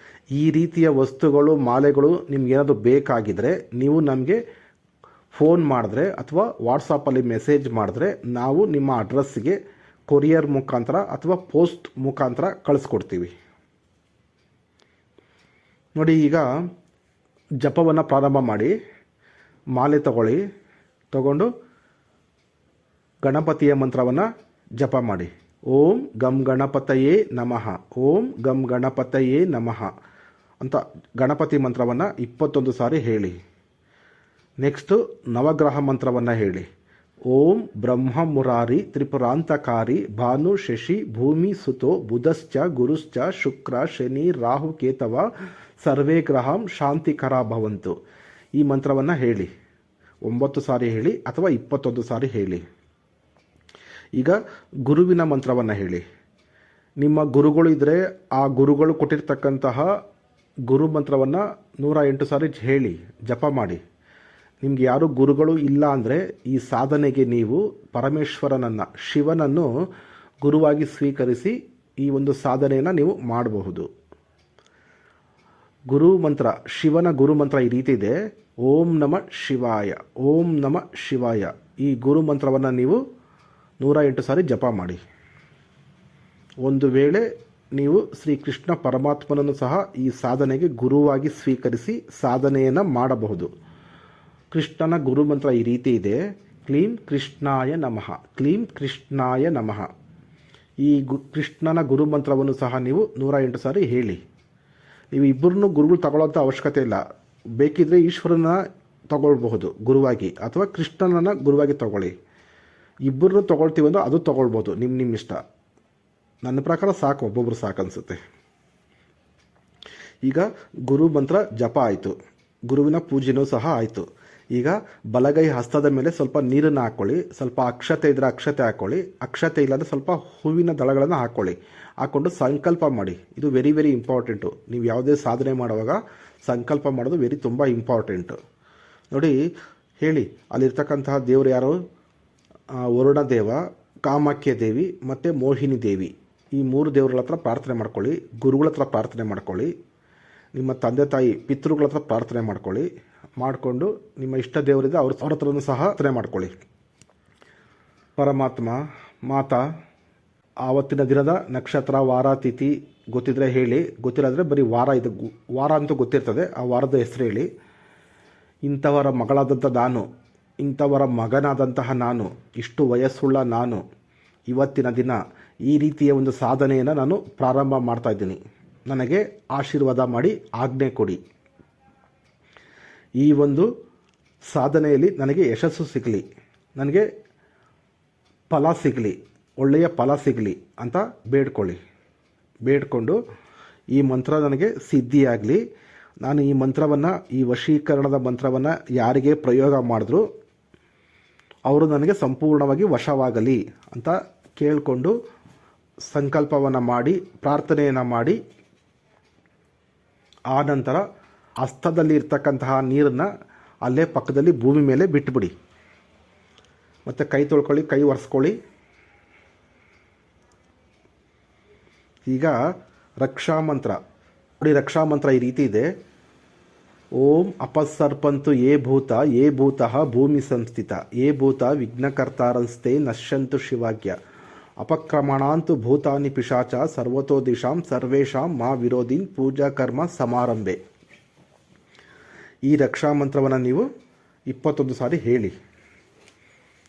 ಈ ರೀತಿಯ ವಸ್ತುಗಳು, ಮಾಲೆಗಳು ನಿಮ್ಗೇನಾದರೂ ಬೇಕಾಗಿದ್ದರೆ ನೀವು ನಮಗೆ ಫೋನ್ ಮಾಡಿದ್ರೆ ಅಥವಾ ವಾಟ್ಸಪ್ಪಲ್ಲಿ ಮೆಸೇಜ್ ಮಾಡಿದ್ರೆ ನಾವು ನಿಮ್ಮ ಅಡ್ರೆಸ್ಸಿಗೆ ಕೊರಿಯರ್ ಮುಖಾಂತರ ಅಥವಾ ಪೋಸ್ಟ್ ಮುಖಾಂತರ ಕಳಿಸ್ಕೊಡ್ತೀವಿ. ನೋಡಿ, ಈಗ ಜಪವನ್ನು ಪ್ರಾರಂಭ ಮಾಡಿ. ಮಾಲೆ ತಗೊಂಡು ಗಣಪತಿಯ ಮಂತ್ರವನ್ನು ಜಪ ಮಾಡಿ. ಓಂ ಗಂ ಗಣಪತಯೇ ನಮಃ, ಓಂ ಗಂ ಗಣಪತಯೇ ನಮಃ ಅಂತ ಗಣಪತಿ ಮಂತ್ರವನ್ನು 21 ಸಾರಿ ಹೇಳಿ. ನೆಕ್ಸ್ಟು ನವಗ್ರಹ ಮಂತ್ರವನ್ನು ಹೇಳಿ. ಓಂ ಬ್ರಹ್ಮ ಮುರಾರಿ ತ್ರಿಪುರಾಂತಕಾರಿ ಭಾನು ಶಶಿ ಭೂಮಿ ಸುತೋ ಬುಧಶ್ಚ ಗುರುಶ್ಚ ಶುಕ್ರ ಶನಿ ರಾಹು ಕೇತವ ಸರ್ವೇ ಗ್ರಹಂ ಶಾಂತಿಕರ ಭವಂತು. ಈ ಮಂತ್ರವನ್ನು ಹೇಳಿ 9 ಸಾರಿ ಹೇಳಿ ಅಥವಾ 21 ಸಾರಿ ಹೇಳಿ. ಈಗ ಗುರುವಿನ ಮಂತ್ರವನ್ನು ಹೇಳಿ. ನಿಮ್ಮ ಗುರುಗಳು ಇದ್ದರೆ ಆ ಗುರುಗಳು ಕೊಟ್ಟಿರ್ತಕ್ಕಂತಹ ಗುರು ಮಂತ್ರವನ್ನು 108 ಸಾರಿ ಹೇಳಿ, ಜಪ ಮಾಡಿ. ನಿಮ್ಗೆ ಯಾರು ಗುರುಗಳು ಇಲ್ಲ ಅಂದರೆ ಈ ಸಾಧನೆಗೆ ನೀವು ಪರಮೇಶ್ವರನನ್ನು, ಶಿವನನ್ನು ಗುರುವಾಗಿ ಸ್ವೀಕರಿಸಿ ಈ ಒಂದು ಸಾಧನೆಯನ್ನು ನೀವು ಮಾಡಬಹುದು. ಗುರು ಮಂತ್ರ, ಶಿವನ ಗುರು ಮಂತ್ರ ಈ ರೀತಿ ಇದೆ. ಓಂ ನಮಃ ಶಿವಾಯ, ಓಂ ನಮಃ ಶಿವಾಯ. ಈ ಗುರು ಮಂತ್ರವನ್ನು ನೀವು 108 ಸಾರಿ ಜಪ ಮಾಡಿ. ಒಂದು ವೇಳೆ ನೀವು ಶ್ರೀಕೃಷ್ಣ ಪರಮಾತ್ಮನನ್ನು ಸಹ ಈ ಸಾಧನೆಗೆ ಗುರುವಾಗಿ ಸ್ವೀಕರಿಸಿ ಸಾಧನೆಯನ್ನು ಮಾಡಬಹುದು. ಕೃಷ್ಣನ ಗುರುಮಂತ್ರ ಈ ರೀತಿ ಇದೆ. ಕ್ಲೀಂ ಕೃಷ್ಣಾಯ ನಮಃ, ಕ್ಲೀಂ ಕೃಷ್ಣಾಯ ನಮಃ. ಈ ಕೃಷ್ಣನ ಗುರುಮಂತ್ರವನ್ನು ಸಹ ನೀವು 108 ಸಾರಿ ಹೇಳಿ. ನೀವು ಇಬ್ಬರನ್ನು ಗುರುಗಳು ತಗೊಳ್ಳೋಂಥ ಅವಶ್ಯಕತೆ ಇಲ್ಲ. ಬೇಕಿದ್ದರೆ ಈಶ್ವರನ ತಗೊಳ್ಬಹುದು ಗುರುವಾಗಿ, ಅಥವಾ ಕೃಷ್ಣನನ್ನು ಗುರುವಾಗಿ ತಗೊಳ್ಳಿ. ಇಬ್ಬರನ್ನು ತೊಗೊಳ್ತೀವಿ ಅಂದ್ರೆ ಅದು ತೊಗೊಳ್ಬೋದು, ನಿಮ್ಮ ಇಷ್ಟ. ನನ್ನ ಪ್ರಕಾರ ಸಾಕು, ಒಬ್ಬೊಬ್ರು ಸಾಕು ಅನಿಸುತ್ತೆ. ಈಗ ಗುರು ಮಂತ್ರ ಜಪ ಆಯಿತು, ಗುರುವಿನ ಪೂಜೆನೂ ಸಹ ಆಯಿತು. ಈಗ ಬಲಗೈ ಹಸ್ತದ ಮೇಲೆ ಸ್ವಲ್ಪ ನೀರನ್ನು ಹಾಕ್ಕೊಳ್ಳಿ. ಸ್ವಲ್ಪ ಅಕ್ಷತೆ ಇದ್ದರೆ ಅಕ್ಷತೆ ಹಾಕ್ಕೊಳ್ಳಿ, ಅಕ್ಷತೆ ಇಲ್ಲಾಂದರೆ ಸ್ವಲ್ಪ ಹೂವಿನ ದಳಗಳನ್ನು ಹಾಕ್ಕೊಳ್ಳಿ. ಹಾಕ್ಕೊಂಡು ಸಂಕಲ್ಪ ಮಾಡಿ. ಇದು ವೆರಿ ವೆರಿ ಇಂಪಾರ್ಟೆಂಟು. ನೀವು ಯಾವುದೇ ಸಾಧನೆ ಮಾಡುವಾಗ ಸಂಕಲ್ಪ ಮಾಡೋದು ತುಂಬ ಇಂಪಾರ್ಟೆಂಟು. ನೋಡಿ ಹೇಳಿ, ಅಲ್ಲಿರ್ತಕ್ಕಂತಹ ದೇವರು ಯಾರು? ವರುಣ ದೇವ, ಕಾಮಾಖ್ಯ ದೇವಿ ಮತ್ತು ಮೋಹಿನಿ ದೇವಿ. ಈ 3 ದೇವರುಗಳ ಹತ್ರ ಪ್ರಾರ್ಥನೆ ಮಾಡ್ಕೊಳ್ಳಿ. ಗುರುಗಳ ಹತ್ರ ಪ್ರಾರ್ಥನೆ ಮಾಡ್ಕೊಳ್ಳಿ. ನಿಮ್ಮ ತಂದೆ ತಾಯಿ ಪಿತೃಗಳ ಹತ್ರ ಪ್ರಾರ್ಥನೆ ಮಾಡ್ಕೊಳ್ಳಿ. ಮಾಡಿಕೊಂಡು ನಿಮ್ಮ ಇಷ್ಟ ದೇವರಿದೆ ಅವ್ರ ಹತ್ರನೂ ಸಹ ಪ್ರಾರ್ಥನೆ ಮಾಡ್ಕೊಳ್ಳಿ. ಪರಮಾತ್ಮ, ಮಾತಾ, ಆವತ್ತಿನ ದಿನದ ನಕ್ಷತ್ರ, ವಾರ, ತಿಥಿ ಗೊತ್ತಿದ್ರೆ ಹೇಳಿ. ಗೊತ್ತಿಲ್ಲದ್ರೆ ಬರೀ ವಾರ ಅಂತೂ ಗೊತ್ತಿರ್ತದೆ, ಆ ವಾರದ ಹೆಸರು ಹೇಳಿ. ಇಂಥವರ ಮಗಳಾದಂಥ ನಾನು, ಇಂಥವರ ಮಗನಾದಂತಹ ನಾನು, ಇಷ್ಟು ವಯಸ್ಸುಳ್ಳ ನಾನು ಇವತ್ತಿನ ದಿನ ಈ ರೀತಿಯ ಒಂದು ಸಾಧನೆಯನ್ನು ನಾನು ಪ್ರಾರಂಭ ಮಾಡ್ತಾಯಿದ್ದೀನಿ. ನನಗೆ ಆಶೀರ್ವಾದ ಮಾಡಿ ಆಜ್ಞೆ ಕೊಡಿ. ಈ ಒಂದು ಸಾಧನೆಯಲ್ಲಿ ನನಗೆ ಯಶಸ್ಸು ಸಿಗಲಿ, ನನಗೆ ಫಲ ಸಿಗಲಿ, ಒಳ್ಳೆಯ ಫಲ ಸಿಗಲಿ ಅಂತ ಬೇಡ್ಕೊಂಡು ಈ ಮಂತ್ರ ನನಗೆ ಸಿದ್ಧಿಯಾಗಲಿ. ನಾನು ಈ ಮಂತ್ರವನ್ನು, ಈ ವಶೀಕರಣದ ಮಂತ್ರವನ್ನು ಯಾರಿಗೆ ಪ್ರಯೋಗ ಮಾಡಿದ್ರು ಅವರು ನನಗೆ ಸಂಪೂರ್ಣವಾಗಿ ವಶವಾಗಲಿ ಅಂತ ಕೇಳಿಕೊಂಡು ಸಂಕಲ್ಪವನ್ನು ಮಾಡಿ, ಪ್ರಾರ್ಥನೆಯನ್ನು ಮಾಡಿ, ಆ ನಂತರ ಹಸ್ತದಲ್ಲಿ ಇರ್ತಕ್ಕಂತಹ ನೀರನ್ನು ಅಲ್ಲೇ ಪಕ್ಕದಲ್ಲಿ ಭೂಮಿ ಮೇಲೆ ಬಿಟ್ಟುಬಿಡಿ. ಮತ್ತು ಕೈ ತೊಳ್ಕೊಳ್ಳಿ, ಕೈ ಒರೆಸ್ಕೊಳ್ಳಿ. ಈಗ ರಕ್ಷಾ ಮಂತ್ರ ನೋಡಿ. ರಕ್ಷಾ ಮಂತ್ರ ಈ ರೀತಿ ಇದೆ. ಓಂ ಅಪಸರ್ಪಂತು ಯೇ ಭೂತಃ ಭೂಮಿ ಸಂಸ್ಥಿತ ಯೇ ಭೂತ ವಿಘ್ನಕರ್ತಾರಂಸ್ತೆ ನಶ್ಯಂತು ಶಿವಾಜ್ಞ ಅಪಕ್ರಮಣಾಂತು ಭೂತಾನಿ ಪಿಶಾಚ ಸರ್ವತೋ ದಿಶಾಂ ಸರ್ವೇಷಾಂ ಮಾ ವಿರೋಧಿನ್ ಪೂಜಾ ಕರ್ಮ ಸಮಾರಂಭೆ. ಈ ರಕ್ಷಾ ಮಂತ್ರವನ್ನು ನೀವು 21 ಸಾರಿ ಹೇಳಿ.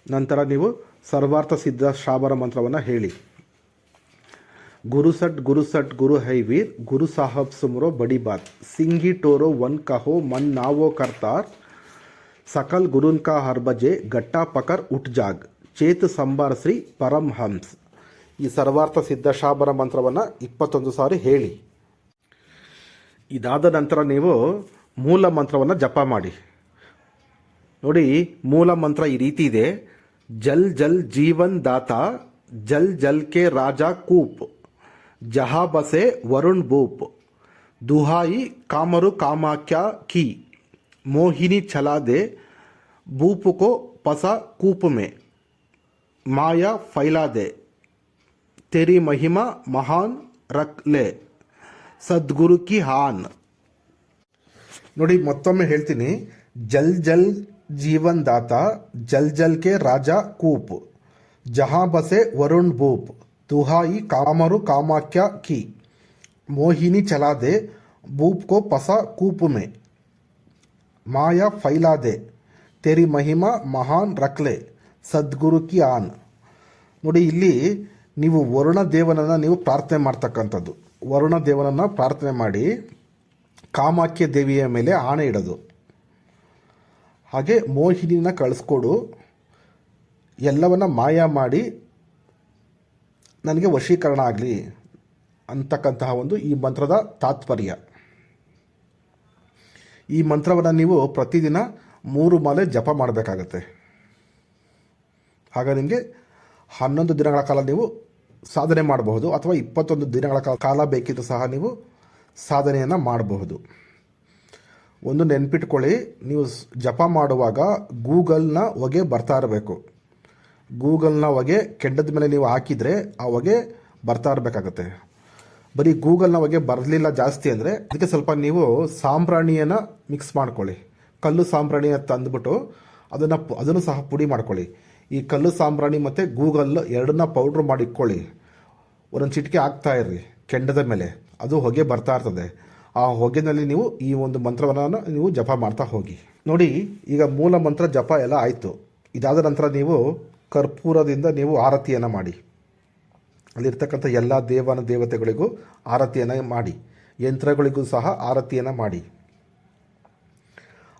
ನಂತರ ನೀವು ಸರ್ವಾರ್ಥ ಸಿದ್ಧ ಶಾಬರ ಮಂತ್ರವನ್ನು ಹೇಳಿ. ಗುರು ಸಟ್ ಗುರು ಹೈವೀರ್ ಗುರು ಸಾಹಬ್ ಸುಮ್ರೋ ಬಡಿ ಬಾತ್ ಸಿಂಗಿ ಟೋರೋ ಒನ್ ಕಹೋ ಮನ್ ನಾವೋ ಕರ್ತಾರ್ ಸಕಲ್ ಗುರುನ್ ಕಾ ಹರ್ಬಜೆ ಗಟ್ಟಾ ಪಕರ್ ಉಟ್ ಜಾಗ್ ಚೇತ್ ಸಂಬಾರ್ ಶ್ರೀ ಪರಮಹಂಸ್. ಈ ಸರ್ವಾರ್ಥ ಸಿದ್ಧ ಶಾಬರ ಮಂತ್ರವನ್ನು 21 ಸಾರಿ ಹೇಳಿ. ಇದಾದ ನಂತರ ನೀವು ಮೂಲ ಮಂತ್ರವನ್ನು ಜಪ ಮಾಡಿ. ನೋಡಿ, ಮೂಲ ಮಂತ್ರ ಈ ರೀತಿ ಇದೆ. ಜಲ್ ಜಲ್ ಜೀವನ್ ದಾತಾ ಜಲ್ ಜಲ್ ಕೆ ರಾಜಾ ಕೂಪ್ ಜಹಾ ಬಸೆ ವರುಣ್ ಬೂಪ್ दुहाई कामरु कामाख्या की मोहिनी चला दे भूप को पसा कूप में माया फैला दे तेरी महिमा महान रख ले सद्गुरु की हान. ನೋಡಿ ಮತ್ತೊಮ್ಮೆ ಹೇಳ್ತೀನಿ. ಜಲ್ ಜಲ್ ಜೀವನ್ ದಾತಾ ಜಲ್ ಜಲ್ ಕೆ ರಾಜಾ ಕೂಪ್ ಜಹಾ ಬಸೆ ವರುಣ್ ಭೂಪ್ दुहाई कामरु कामाख्या की मोहिनी चला दे भूप को पसा कूप में माया फैला दे तेरी महिमा महान रखले ಸದ್ಗುರು ಕಿ ಆನ್. ನೋಡಿ, ಇಲ್ಲಿ ನೀವು ವರುಣ ದೇವನನ್ನು ನೀವು ಪ್ರಾರ್ಥನೆ ಮಾಡ್ತಕ್ಕಂಥದ್ದು. ವರುಣ ದೇವನನ್ನು ಪ್ರಾರ್ಥನೆ ಮಾಡಿ ಕಾಮಾಖ್ಯ ದೇವಿಯ ಮೇಲೆ ಆಣೆ ಇಡೋದು. ಹಾಗೆ ಮೋಹಿನಿನ ಕಳಿಸ್ಕೊಡು, ಎಲ್ಲವನ್ನ ಮಾಯ ಮಾಡಿ ನನಗೆ ವಶೀಕರಣ ಆಗಲಿ ಅಂತಕ್ಕಂತಹ ಒಂದು ಈ ಮಂತ್ರದ ತಾತ್ಪರ್ಯ. ಈ ಮಂತ್ರವನ್ನು ನೀವು ಪ್ರತಿದಿನ 3 ಮಾಲೆ ಜಪ ಮಾಡಬೇಕಾಗತ್ತೆ. ಆಗ ನಿಮಗೆ 11 ದಿನಗಳ ಕಾಲ ನೀವು ಸಾಧನೆ ಮಾಡಬಹುದು, ಅಥವಾ 21 ದಿನಗಳ ಕಾಲ ಬೇಕಿದ್ದರೂ ಸಹ ನೀವು ಸಾಧನೆಯನ್ನು ಮಾಡಬಹುದು. ಒಂದು ನೆನ್ಪಿಟ್ಕೊಳ್ಳಿ, ನೀವು ಜಪ ಮಾಡುವಾಗ ಗೂಗಲ್ನ ಹೊಗೆ ಬರ್ತಾ ಇರಬೇಕು. ಗೂಗಲ್ನ ಹೊಗೆ ಕೆಂಡದ ಮೇಲೆ ನೀವು ಹಾಕಿದರೆ ಆ ಹೊಗೆ ಬರ್ತಾ ಇರಬೇಕಾಗತ್ತೆ. ಬರೀ ಗೂಗಲ್ನ ಹೊಗೆ ಬರಲಿಲ್ಲ ಜಾಸ್ತಿ ಅಂದರೆ ಅದಕ್ಕೆ ಸ್ವಲ್ಪ ನೀವು ಸಾಂಬ್ರಾಣಿಯನ್ನು ಮಿಕ್ಸ್ ಮಾಡ್ಕೊಳ್ಳಿ. ಕಲ್ಲು ಸಾಂಬ್ರಾಣಿ ತಂದುಬಿಟ್ಟು ಅದನ್ನು ಸಹ ಪುಡಿ ಮಾಡ್ಕೊಳ್ಳಿ. ಈ ಕಲ್ಲು ಸಾಂಬ್ರಾಣಿ ಮತ್ತು ಗೂಗಲ್ ಎರಡನ್ನ ಪೌಡ್ರ್ ಮಾಡಿ ಇಟ್ಕೊಳ್ಳಿ. ಒಂದೊಂದು ಚಿಟಿಕೆ ಹಾಕ್ತಾ ಇರ್ರಿ ಕೆಂಡದ ಮೇಲೆ, ಅದು ಹೊಗೆ ಬರ್ತಾ ಇರ್ತದೆ. ಆ ಹೊಗೆನಲ್ಲಿ ನೀವು ಈ ಒಂದು ಮಂತ್ರವನ್ನು ನೀವು ಜಪ ಮಾಡ್ತಾ ಹೋಗಿ. ನೋಡಿ, ಈಗ ಮೂಲ ಮಂತ್ರ ಜಪ ಎಲ್ಲ ಆಯಿತು. ಇದಾದ ನಂತರ ನೀವು ಕರ್ಪೂರದಿಂದ ನೀವು ಆರತಿಯನ್ನು ಮಾಡಿ. ಅಲ್ಲಿರ್ತಕ್ಕಂಥ ಎಲ್ಲ ದೇವತೆಗಳಿಗೂ ಆರತಿಯನ್ನು ಮಾಡಿ, ಯಂತ್ರಗಳಿಗೂ ಸಹ ಆರತಿಯನ್ನು ಮಾಡಿ.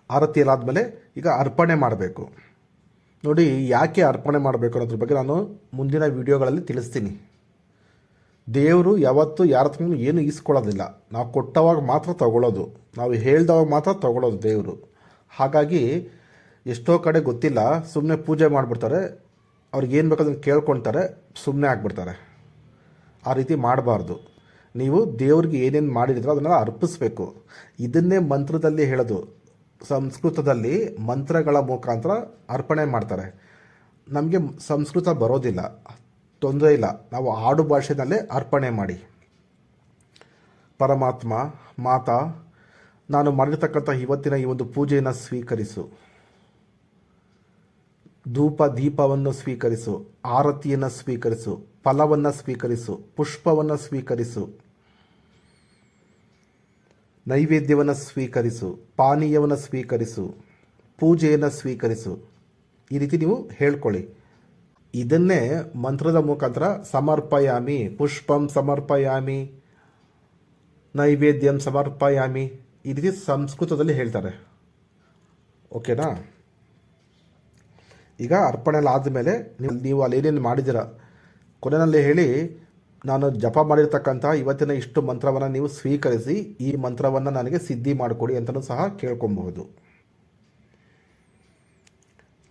ಆರತಿಯಲ್ಲಾದಮೇಲೆ ಈಗ ಅರ್ಪಣೆ ಮಾಡಬೇಕು. ನೋಡಿ, ಯಾಕೆ ಅರ್ಪಣೆ ಮಾಡಬೇಕು ಅನ್ನೋದ್ರ ಬಗ್ಗೆ ನಾನು ಮುಂದಿನ ವಿಡಿಯೋಗಳಲ್ಲಿ ತಿಳಿಸ್ತೀನಿ. ದೇವರು ಯಾವತ್ತೂ ಯಾರ ಹತ್ರ ಏನು ಈಸ್ಕೊಳ್ಳೋದಿಲ್ಲ. ನಾವು ಕೊಟ್ಟವಾಗ ಮಾತ್ರ ತಗೊಳ್ಳೋದು, ನಾವು ಹೇಳ್ದವಾಗ ಮಾತ್ರ ತಗೊಳ್ಳೋದು ದೇವರು. ಹಾಗಾಗಿ ಎಷ್ಟೋ ಕಡೆ ಗೊತ್ತಿಲ್ಲ, ಸುಮ್ಮನೆ ಪೂಜೆ ಮಾಡಿಬಿಡ್ತಾರೆ, ಅವ್ರಿಗೇನು ಬೇಕು ಅದನ್ನು ಕೇಳ್ಕೊಳ್ತಾರೆ, ಸುಮ್ಮನೆ ಆಗಿಬಿಡ್ತಾರೆ. ಆ ರೀತಿ ಮಾಡಬಾರ್ದು. ನೀವು ದೇವ್ರಿಗೆ ಏನೇನು ಮಾಡಿದ್ರೋ ಅದನ್ನೆಲ್ಲ ಅರ್ಪಿಸ್ಬೇಕು. ಇದನ್ನೇ ಮಂತ್ರದಲ್ಲಿ ಹೇಳೋದು. ಸಂಸ್ಕೃತದಲ್ಲಿ ಮಂತ್ರಗಳ ಮುಖಾಂತರ ಅರ್ಪಣೆ ಮಾಡ್ತಾರೆ. ನಮಗೆ ಸಂಸ್ಕೃತ ಬರೋದಿಲ್ಲ, ತೊಂದರೆ ಇಲ್ಲ, ನಾವು ಆಡು ಭಾಷೆನಲ್ಲೇ ಅರ್ಪಣೆ ಮಾಡಿ. ಪರಮಾತ್ಮ, ಮಾತಾ, ನಾನು ಮಾಡಿರ್ತಕ್ಕಂಥ ಇವತ್ತಿನ ಈ ಒಂದು ಪೂಜೆಯನ್ನು ಸ್ವೀಕರಿಸು. ಧೂಪ ದೀಪವನ್ನು ಸ್ವೀಕರಿಸು, ಆರತಿಯನ್ನು ಸ್ವೀಕರಿಸು, ಫಲವನ್ನು ಸ್ವೀಕರಿಸು, ಪುಷ್ಪವನ್ನು ಸ್ವೀಕರಿಸು, ನೈವೇದ್ಯವನ್ನು ಸ್ವೀಕರಿಸು, ಪಾನೀಯವನ್ನು ಸ್ವೀಕರಿಸು, ಪೂಜೆಯನ್ನು ಸ್ವೀಕರಿಸು. ಈ ರೀತಿ ನೀವು ಹೇಳ್ಕೊಳ್ಳಿ. ಇದನ್ನೇ ಮಂತ್ರದ ಮುಖಾಂತರ ಸಮರ್ಪಯಾಮಿ, ಪುಷ್ಪಂ ಸಮರ್ಪಯಾಮಿ, ನೈವೇದ್ಯಂ ಸಮರ್ಪಯಾಮಿ, ಈ ರೀತಿ ಸಂಸ್ಕೃತದಲ್ಲಿ ಹೇಳ್ತಾರೆ. ಓಕೆನಾ? ಈಗ ಅರ್ಪಣೆ ಎಲ್ಲ ಆದಮೇಲೆ ನೀವು ಅಲ್ಲಿ ಏನೇನು ಮಾಡಿದ್ದೀರ ಕೊನೆಯಲ್ಲಿ ಹೇಳಿ, ನಾನು ಜಪ ಮಾಡಿರ್ತಕ್ಕಂಥ ಇವತ್ತಿನ ಇಷ್ಟು ಮಂತ್ರವನ್ನು ನೀವು ಸ್ವೀಕರಿಸಿ, ಈ ಮಂತ್ರವನ್ನು ನನಗೆ ಸಿದ್ಧಿ ಮಾಡಿಕೊಡಿ ಅಂತಲೂ ಸಹ ಕೇಳ್ಕೊಬಹುದು.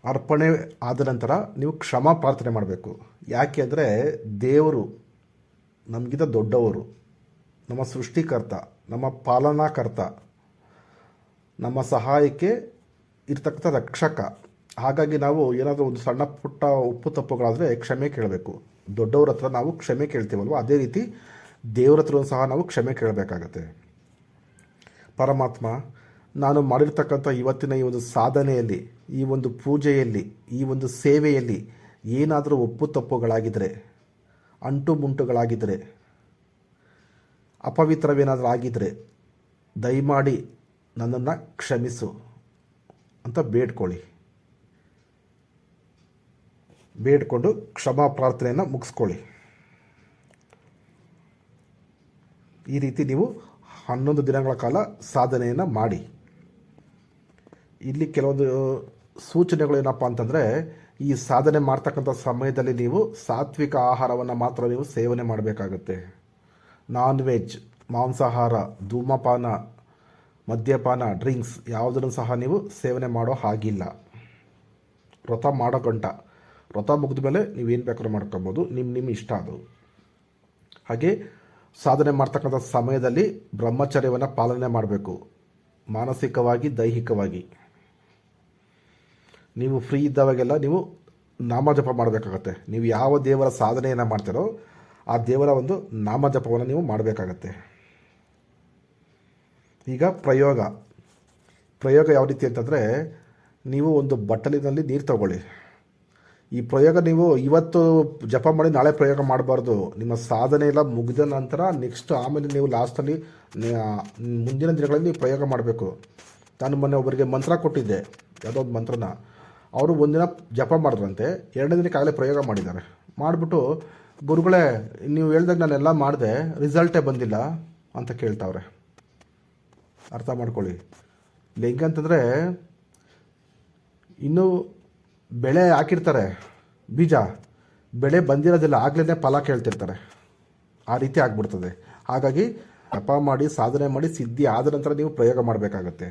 ಅರ್ಪಣೆ ಆದ ನಂತರ ನೀವು ಕ್ಷಮಾ ಪ್ರಾರ್ಥನೆ ಮಾಡಬೇಕು. ಯಾಕೆ ಅಂದರೆ ದೇವರು ನಮಗಿಂತ ದೊಡ್ಡವರು, ನಮ್ಮ ಸೃಷ್ಟಿಕರ್ತ, ನಮ್ಮ ಪಾಲನಾಕರ್ತ, ನಮ್ಮ ಸಹಾಯಕ್ಕೆ ಇರ್ತಕ್ಕಂಥ ರಕ್ಷಕ. ಹಾಗಾಗಿ ನಾವು ಏನಾದರೂ ಒಂದು ಸಣ್ಣ ಪುಟ್ಟ ಉಪ್ಪು ತಪ್ಪುಗಳಾದರೆ ಕ್ಷಮೆ ಕೇಳಬೇಕು. ದೊಡ್ಡವ್ರ ಹತ್ರ ನಾವು ಕ್ಷಮೆ ಕೇಳ್ತೀವಲ್ವ, ಅದೇ ರೀತಿ ದೇವ್ರ ಹತ್ರ ಸಹ ನಾವು ಕ್ಷಮೆ ಕೇಳಬೇಕಾಗತ್ತೆ. ಪರಮಾತ್ಮ, ನಾನು ಮಾಡಿರ್ತಕ್ಕಂಥ ಇವತ್ತಿನ ಈ ಒಂದು ಸಾಧನೆಯಲ್ಲಿ, ಈ ಒಂದು ಪೂಜೆಯಲ್ಲಿ, ಈ ಒಂದು ಸೇವೆಯಲ್ಲಿ ಏನಾದರೂ ಒಪ್ಪು ತಪ್ಪುಗಳಾಗಿದ್ದರೆ, ಅಂಟು ಮುಂಟುಗಳಾಗಿದ್ದರೆ, ಅಪವಿತ್ರವೇನಾದರೂ ಆಗಿದ್ದರೆ ದಯಮಾಡಿ ನನ್ನನ್ನು ಕ್ಷಮಿಸು ಅಂತ ಬೇಡ್ಕೊಂಡು ಕ್ಷಮಾ ಪ್ರಾರ್ಥನೆಯನ್ನು ಮುಗಿಸ್ಕೊಳ್ಳಿ. ಈ ರೀತಿ ನೀವು 11 ದಿನಗಳ ಕಾಲ ಸಾಧನೆಯನ್ನು ಮಾಡಿ. ಇಲ್ಲಿ ಕೆಲವೊಂದು ಸೂಚನೆಗಳು ಏನಪ್ಪ ಅಂತಂದರೆ, ಈ ಸಾಧನೆ ಮಾಡ್ತಕ್ಕಂಥ ಸಮಯದಲ್ಲಿ ನೀವು ಸಾತ್ವಿಕ ಆಹಾರವನ್ನು ಮಾತ್ರ ನೀವು ಸೇವನೆ ಮಾಡಬೇಕಾಗತ್ತೆ. ನಾನ್ ವೆಜ್, ಮಾಂಸಾಹಾರ, ಧೂಮಪಾನ, ಮದ್ಯಪಾನ, ಡ್ರಿಂಕ್ಸ್ ಯಾವುದನ್ನು ಸಹ ನೀವು ಸೇವನೆ ಮಾಡೋ ಹಾಗಿಲ್ಲ. ವ್ರತ ಮಾಡೋ ಗಂಟ, ವ್ರತ ಮುಗಿದ ಮೇಲೆ ನೀವೇನು ಬೇಕಾದ್ರೂ ಮಾಡ್ಕೊಬೋದು, ನಿಮ್ಮ ಇಷ್ಟ ಅದು. ಹಾಗೆ ಸಾಧನೆ ಮಾಡ್ತಕ್ಕಂಥ ಸಮಯದಲ್ಲಿ ಬ್ರಹ್ಮಚರ್ಯವನ್ನು ಪಾಲನೆ ಮಾಡಬೇಕು, ಮಾನಸಿಕವಾಗಿ, ದೈಹಿಕವಾಗಿ. ನೀವು ಫ್ರೀ ಇದ್ದವಾಗೆಲ್ಲ ನೀವು ನಾಮಜಪ ಮಾಡಬೇಕಾಗತ್ತೆ. ನೀವು ಯಾವ ದೇವರ ಸಾಧನೆಯನ್ನು ಮಾಡ್ತೀರೋ ಆ ದೇವರ ಒಂದು ನಾಮಜಪವನ್ನು ನೀವು ಮಾಡಬೇಕಾಗತ್ತೆ. ಈಗ ಪ್ರಯೋಗ ಯಾವ ರೀತಿ ಅಂತಂದರೆ, ನೀವು ಒಂದು ಬಟ್ಟಲಿನಲ್ಲಿ ನೀರು ತಗೊಳ್ಳಿ. ಈ ಪ್ರಯೋಗ ನೀವು ಇವತ್ತು ಜಪ ಮಾಡಿ ನಾಳೆ ಪ್ರಯೋಗ ಮಾಡಬಾರ್ದು. ನಿಮ್ಮ ಸಾಧನೆ ಎಲ್ಲ ಮುಗಿದ ನಂತರ ನೆಕ್ಸ್ಟ್ ಆಮೇಲೆ ನೀವು ಲಾಸ್ಟಲ್ಲಿ ಮುಂದಿನ ದಿನಗಳಲ್ಲಿ ಪ್ರಯೋಗ ಮಾಡಬೇಕು. ನಾನು ಮೊನ್ನೆ ಒಬ್ಬರಿಗೆ ಮಂತ್ರ ಕೊಟ್ಟಿದ್ದೆ, ಯಾವುದೋ ಒಂದು ಮಂತ್ರನ. ಅವರು ಒಂದಿನ ಜಪ ಮಾಡಿದ್ರಂತೆ, 2ನೇ ದಿನಕ್ಕಾಗಲೇ ಪ್ರಯೋಗ ಮಾಡಿದ್ದಾರೆ. ಮಾಡಿಬಿಟ್ಟು, ಗುರುಗಳೇ ನೀವು ಹೇಳ್ದಾಗ ನಾನೆಲ್ಲ ಮಾಡಿದೆ, ರಿಸಲ್ಟೇ ಬಂದಿಲ್ಲ ಅಂತ ಕೇಳ್ತಾವ್ರೆ. ಅರ್ಥ ಮಾಡ್ಕೊಳ್ಳಿ. ಇಲ್ಲಿ ಹೆಂಗಂತಂದರೆ, ಇನ್ನೂ ಬೆಳೆ ಹಾಕಿರ್ತಾರೆ, ಬೀಜ, ಬೆಳೆ ಬಂದಿರೋದಿಲ್ಲ, ಆಗಲೇ ಫಲ ಕೇಳ್ತಿರ್ತಾರೆ. ಆ ರೀತಿ ಆಗ್ಬಿಡ್ತದೆ. ಹಾಗಾಗಿ ಜಪ ಮಾಡಿ, ಸಾಧನೆ ಮಾಡಿ, ಸಿದ್ಧಿ ಆದ ನಂತರ ನೀವು ಪ್ರಯೋಗ ಮಾಡಬೇಕಾಗತ್ತೆ.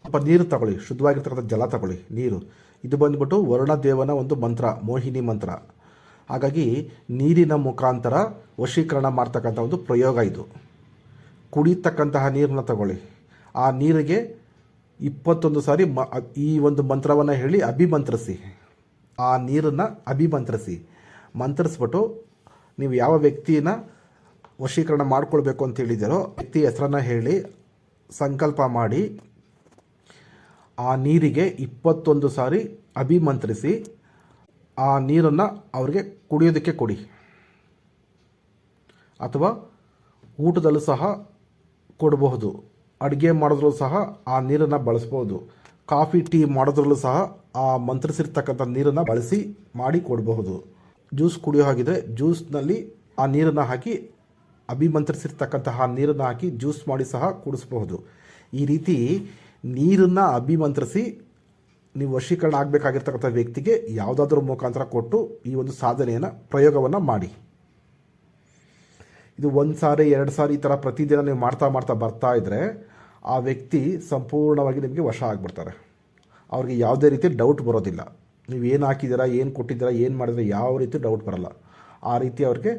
ಸ್ವಲ್ಪ ನೀರು ತಗೊಳ್ಳಿ, ಶುದ್ಧವಾಗಿರ್ತಕ್ಕಂಥ ಜಲ ತಗೊಳ್ಳಿ, ನೀರು. ಇದು ಬಂದ್ಬಿಟ್ಟು ವರುಣದೇವನ ಒಂದು ಮಂತ್ರ, ಮೋಹಿನಿ ಮಂತ್ರ. ಹಾಗಾಗಿ ನೀರಿನ ಮುಖಾಂತರ ವಶೀಕರಣ ಮಾಡ್ತಕ್ಕಂಥ ಒಂದು ಪ್ರಯೋಗ ಇದು. ಕುಡಿತಕ್ಕಂತಹ ನೀರನ್ನ ತಗೊಳ್ಳಿ. ಆ ನೀರಿಗೆ 21 ಸಾರಿ ಈ ಒಂದು ಮಂತ್ರವನ್ನು ಹೇಳಿ ಅಭಿಮಂತ್ರಿಸಿ. ಆ ನೀರನ್ನು ಮಂತ್ರಿಸ್ಬಿಟ್ಟು ನೀವು ಯಾವ ವ್ಯಕ್ತಿನ ವಶೀಕರಣ ಮಾಡ್ಕೊಳ್ಬೇಕು ಅಂತ ಹೇಳಿದ್ದೀರೋ ವ್ಯಕ್ತಿ ಹೆಸರನ್ನು ಹೇಳಿ ಸಂಕಲ್ಪ ಮಾಡಿ ಆ ನೀರಿಗೆ 21 ಸಾರಿ ಅಭಿಮಂತ್ರಿಸಿ ಆ ನೀರನ್ನು ಅವ್ರಿಗೆ ಕುಡಿಯೋದಕ್ಕೆ ಕೊಡಿ. ಅಥವಾ ಊಟದಲ್ಲೂ ಸಹ ಕೊಡಬಹುದು, ಅಡುಗೆ ಮಾಡಿದ್ರೂ ಸಹ ಆ ನೀರನ್ನು ಬಳಸ್ಬೋದು. ಕಾಫಿ ಟೀ ಮಾಡೋದ್ರಲ್ಲೂ ಸಹ ಆ ಮಂತ್ರಿಸಿರ್ತಕ್ಕಂಥ ನೀರನ್ನು ಬಳಸಿ ಮಾಡಿ ಕೊಡಬಹುದು. ಜ್ಯೂಸ್ ಕುಡಿಯೋ ಹಾಗಿದ್ರೆ ಜ್ಯೂಸ್ನಲ್ಲಿ ಆ ನೀರನ್ನು ಹಾಕಿ ಅಭಿಮಂತ್ರಿಸಿರ್ತಕ್ಕಂತಹ ನೀರನ್ನು ಹಾಕಿ ಜ್ಯೂಸ್ ಮಾಡಿ ಸಹ ಕುಡಿಸ್ಬಹುದು. ಈ ರೀತಿ ನೀರನ್ನು ಅಭಿಮಂತ್ರಿಸಿ ನೀವು ವಶೀಕರಣ ಆಗಬೇಕಾಗಿರ್ತಕ್ಕಂಥ ವ್ಯಕ್ತಿಗೆ ಯಾವುದಾದ್ರೂ ಮುಖಾಂತರ ಕೊಟ್ಟು ಈ ಒಂದು ಸಾಧನೆಯನ್ನು ಪ್ರಯೋಗವನ್ನು ಮಾಡಿ. ಇದು 1 ಸಾರಿ 2 ಸಾರಿ ಈ ಥರ ಪ್ರತಿದಿನ ನೀವು ಮಾಡ್ತಾ ಬರ್ತಾ ಇದ್ದರೆ ಆ ವ್ಯಕ್ತಿ ಸಂಪೂರ್ಣವಾಗಿ ನಿಮಗೆ ವಶ ಆಗಿಬಿಡ್ತಾರೆ. ಅವ್ರಿಗೆ ಯಾವುದೇ ರೀತಿ ಡೌಟ್ ಬರೋದಿಲ್ಲ. ನೀವು ಏನು ಹಾಕಿದ್ದೀರಾ, ಏನು ಕೊಟ್ಟಿದ್ದೀರಾ, ಏನು ಮಾಡಿದ್ರೆ ಯಾವ ರೀತಿ ಡೌಟ್ ಬರೋಲ್ಲ. ಆ ರೀತಿ ಅವ್ರಿಗೆ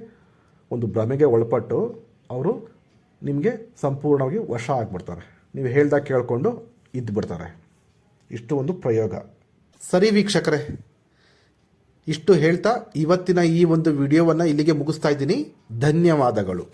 ಒಂದು ಭ್ರಮೆಗೆ ಒಳಪಟ್ಟು ಅವರು ನಿಮಗೆ ಸಂಪೂರ್ಣವಾಗಿ ವಶ ಆಗಿಬಿಡ್ತಾರೆ. ನೀವು ಹೇಳ್ದಾಗ ಕೇಳಿಕೊಂಡು ಇದ್ದು ಬಿಡ್ತಾರೆ. ಇಷ್ಟು ಒಂದು ಪ್ರಯೋಗ. ಸರಿ ವೀಕ್ಷಕರೇ, ಇಷ್ಟು ಹೇಳ್ತಾ ಇವತ್ತಿನ ಈ ಒಂದು ವಿಡಿಯೋವನ್ನು ಇಲ್ಲಿಗೆ ಮುಗಿಸ್ತಾ ಇದ್ದೀನಿ. ಧನ್ಯವಾದಗಳು.